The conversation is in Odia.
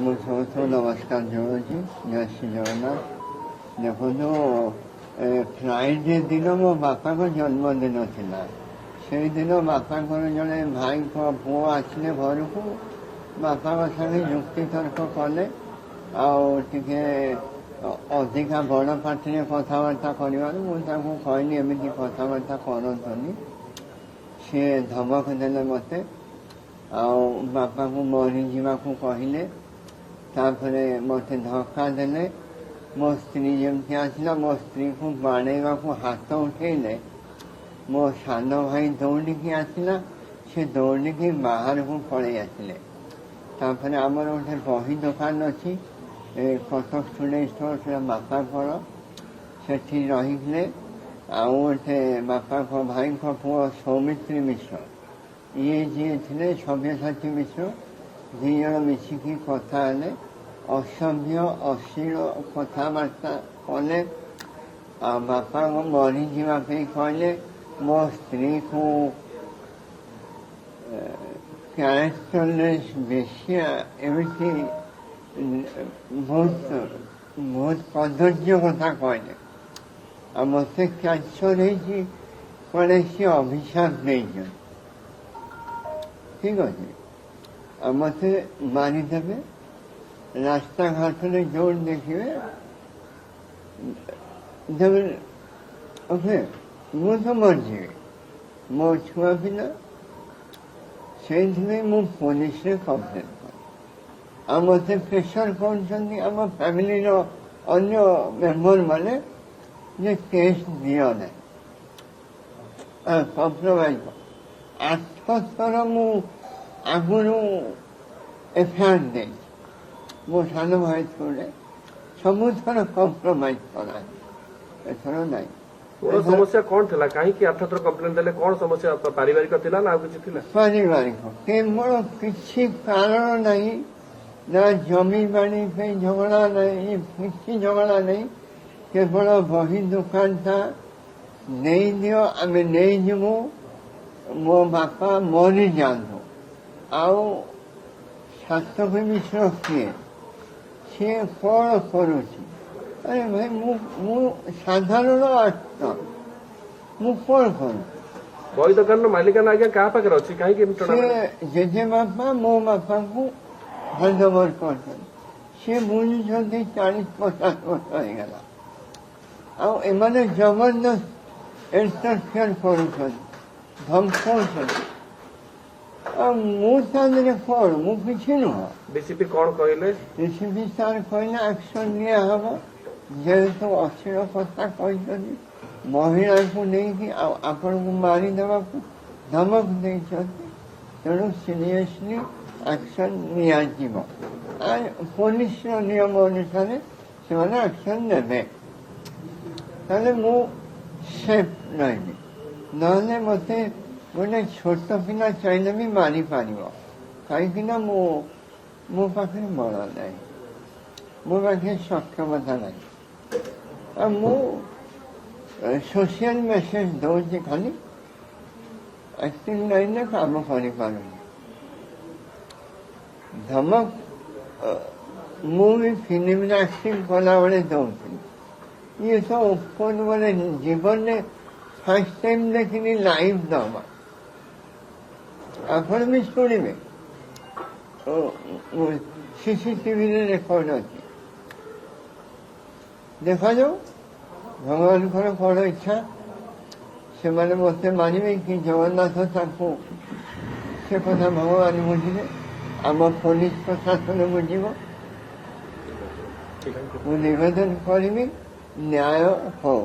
ମୁଁ ସମସ୍ତଙ୍କୁ ନମସ୍କାର ଜଣାଉଛି। ଜୟ ଶ୍ରୀ ଜଗନ୍ନାଥ। ଦେଖନ୍ତୁ, ଫ୍ରାଇଡେ ଦିନ ମୋ ବାପାଙ୍କ ଜନ୍ମଦିନ ଥିଲା। ସେଇଦିନ ବାପାଙ୍କର ଜଣେ ଭାଇଙ୍କ ପୁଅ ଆସିଲେ ଘରକୁ। ବାପାଙ୍କ ସାଙ୍ଗେ ଯୁକ୍ତିତର୍କ କଲେ, ଆଉ ଟିକେ ଅଧିକା ବଡ଼ ପାଟିରେ କଥାବାର୍ତ୍ତା କରିବାରୁ ମୁଁ ତାଙ୍କୁ କହିଲି ଏମିତି କଥାବାର୍ତ୍ତା କରନ୍ତୁନି। ସିଏ ଧମକ ଦେଲେ ମୋତେ, ଆଉ ବାପାଙ୍କୁ ମରିଯିବାକୁ କହିଲେ। ତାପରେ ମୋତେ ଧକ୍କା ଦେଲେ। ମୋ ସ୍ତ୍ରୀ ଯେମିତି ଆସିଲା, ମୋ ସ୍ତ୍ରୀକୁ ବାଡ଼େଇବାକୁ ହାତ ଉଠେଇଲେ। ମୋ ସାନ ଭାଇ ଦୌଡ଼ିକି ଆସିଲା, ସେ ଦୌଡ଼ିକି ବାହାରକୁ ପଳେଇ ଆସିଲେ। ତାପରେ ଆମର ଗୋଟେ ବହି ଦୋକାନ ଅଛି, କଟକ ଷ୍ଟୁଡେଣ୍ଟ ଷ୍ଟୋର, ସେଟା ବାପାଙ୍କର। ସେଠି ରହିଥିଲେ। ଆଉ ଗୋଟେ ବାପାଙ୍କ ଭାଇଙ୍କ ପୁଅ ସୌମିତ୍ରୀ ମିଶ୍ର, ଇଏ ଯିଏ ଥିଲେ ସବ୍ୟସାଚୀ ମିଶ୍ର, ଦୁଇ ଜଣ ମିଶିକି କଥା ହେଲେ। ଅସଭ୍ୟ ଅଶ୍ଳୀଳ କଥାବାର୍ତ୍ତା କଲେ। ଆଉ ବାପାଙ୍କୁ ମରିଯିବା ପାଇଁ କହିଲେ। ମୋ ସ୍ତ୍ରୀକୁ କ୍ୟାରେକ୍ଟରଲେସ୍ ବେଶିଆ, ଏମିତି ବହୁତ କଦର୍ଯ୍ୟ କଥା କହିଲେ। ଆଉ ମୋତେ କ୍ୟାନ୍ସର ହେଇଛି, କୁଆଡ଼େ ସିଏ ଅଭିଶାପ ଦେଇଛନ୍ତି। ଠିକ୍ ଅଛି, ଆଉ ମୋତେ ମାରିଦେବେ। ରାସ୍ତାଘାଟରେ ଯୋଉଠି ଦେଖିବେ ଓକେ, ମୁଁ ତ ମରିଯିବି, ମୋ ଛୁଆ ପିଲା। ସେଇଥିପାଇଁ ମୁଁ ପୋଲିସରେ କମ୍ପ୍ଲେନ୍ କଲି। ଆଉ ମୋତେ ପ୍ରେସର କରୁଛନ୍ତି ଆମ ଫ୍ୟାମିଲିର ଅନ୍ୟ ମେମ୍ବର ମାନେ ଯେ କେସ୍ ଦିଅ ନାହିଁ, କମ୍ପ୍ରମାଇଜ। 8 ଥର ମୁଁ ଆଗରୁ ଏଫଆଇଆର ଦେଇଛି ମୋ ସାନ ଭାଇ ଥ୍ରୁରେ। ସବୁଥର କମ୍ପ୍ରମାଇଜ କରା, ଏଥର ନାହିଁ। ସମସ୍ୟା କଣ ଥିଲା? କାହିଁକି 8 ଥର କମ୍ପ୍ଲେନ ଦେଲେ? କଣ ସମସ୍ୟା? ପାରିବାରିକ ଥିଲା ନା ଆଉ କିଛି ଥିଲା? ପାରିବାରିକ, କେବଳ କିଛି କାରଣ ନାହିଁ। ନା ଜମି ବାଡ଼ି ପାଇଁ ଝଗଡ଼ା ନାହିଁ, କିଛି ଝଗଡ଼ା ନାହିଁ। କେବଳ ବହି ଦୋକାନଟା ନେଇଦିଅ, ଆମେ ନେଇଯିବୁ, ମୋ ବାପା ମରିଯାଆନ୍ତୁ। ଆଉ ସାତକୀ ମିଶ୍ର କିଏ? ସିଏ କଣ କରୁଛି? ଆରେ ଭାଇ, ମୁଁ ସାଧାରଣ ଆକ୍ଟର, ମୁଁ କଣ କରୁଛି? ବହି ଦୋକାନର ମାଲିକାନା ଆଜ୍ଞା କାହା ପାଖରେ ଅଛି? କାହିଁକି ସେ ଜେଜେ ବାପା ମୋ ବାପାଙ୍କୁ ହ୍ୟାଣ୍ଡଓଭର କରିଛନ୍ତି। ସିଏ ବୁଝୁଛନ୍ତି 40-50 ବର୍ଷ ହେଇଗଲା। ଆଉ ଏମାନେ ଜବରଦସ୍ତ ଇଣ୍ଟରଫିୟର କରୁଛନ୍ତି, ଧମକଉଛନ୍ତି। ଆଉ ମୁଁ ତା ଦେହରେ କଣ? ମୁଁ କିଛି ନୁହଁ। ଡିସିପି କଣ କହିଲେ? ଡିସିପି ସାର୍ କହିଲେ ଆକ୍ସନ ନିଆହବ। ଯେହେତୁ ଅଶ୍ଳୀଳ କଥା କହିଛନ୍ତି, ମହିଳାଙ୍କୁ ନେଇକି ଆଉ ଆପଣଙ୍କୁ ମାରିଦେବାକୁ ଧମକ ଦେଇଛନ୍ତି, ତେଣୁ ସିରିୟସଲି ଆକ୍ସନ ନିଆଯିବ। ପୋଲିସର ନିୟମ ଅନୁସାରେ ସେମାନେ ଆକ୍ସନ ନେବେ। ତାହେଲେ ମୁଁ ସେଫ୍ ରହିବି। ନହେଲେ ମୋତେ ଗୋଟେ ଛୋଟ ପିଲା ଚାହିଁଲେ ବି ମାରିପାରିବ। କାହିଁକିନା ମୋ ପାଖରେ ବଳ ନାହିଁ, ମୋ ପାଖରେ ସକ୍ଷମତା ନାହିଁ। ଆଉ ମୁଁ ସୋସିଆଲ ମେସେଜ ଦଉଛି ଖାଲି, ଆକ୍ଟିଂ ଲାଇନରେ କାମ କରିପାରୁନି। ଧମକ ମୁଁ ବି ଫିଲ୍ମରେ ଆକ୍ଟିଂ କଲାବେଳେ ଦଉଥିଲି। ଇଏ ତ ଓପନ ମାନେ ଜୀବନରେ ଫାର୍ଷ୍ଟ ଟାଇମ୍ ଦେଖିଲି ଲାଇଭ୍ ଦେବା। ଆପଣ ବି ଶୁଣିବେ, ସିସିଟିଭିରେ ରେକର୍ଡ ଅଛି। ଦେଖାଯାଉ ଭଗବାନଙ୍କର କଣ ଇଚ୍ଛା। ସେମାନେ ମୋତେ ମାନିବେ କି ଜଗନ୍ନାଥ ତାଙ୍କୁ, ସେ କଥା ଭଗବାନ ବୁଝିବେ, ଆମ ପୋଲିସ ପ୍ରଶାସନ ବୁଝିବ। ମୁଁ ନିବେଦନ କରିବି ନ୍ୟାୟ ହଉ।